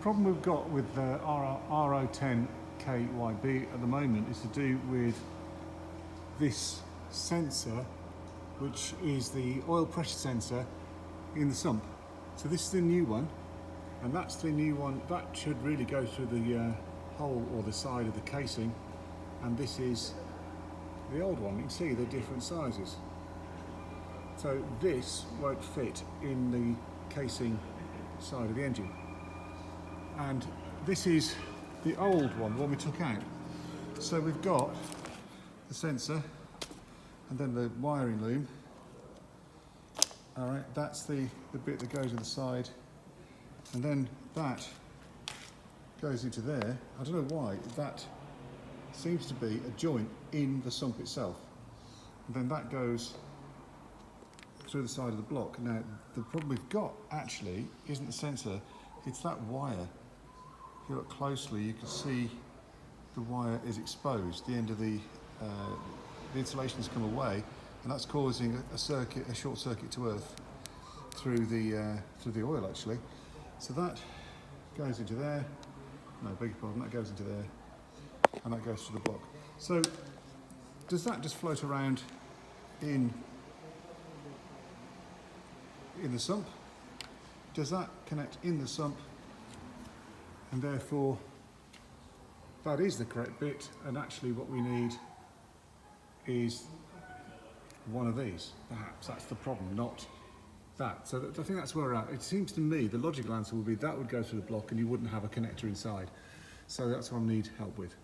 problem we've got with the RO10KYB at the moment is to do with this sensor, which is the oil pressure sensor in the sump. So this is the new one, and that's the new one. That should really go through the hole or the side of the casing, and this is the old one. You can see they're different sizes. So this won't fit in the casing side of the engine. And this is the old one, the one we took out. So we've got the sensor and then the wiring loom. All right, that's the bit that goes in the side. And then that goes into there. I don't know why, that seems to be a joint in the sump itself. And then that goes through the side of the block. Now, the problem we've got actually isn't the sensor, it's that wire. If you look closely, you can see the wire is exposed. The end of the insulation has come away, and that's causing a short circuit to earth through the oil actually. So that goes into there. No, beg your pardon. That goes into there, and that goes through the block. So does that just float around in the sump? Does that connect in the sump? And therefore, that is the correct bit, and actually what we need is one of these. Perhaps that's the problem, not that. So I think that's where we're at. It seems to me the logical answer would be that would go through the block and you wouldn't have a connector inside. So that's what I need help with.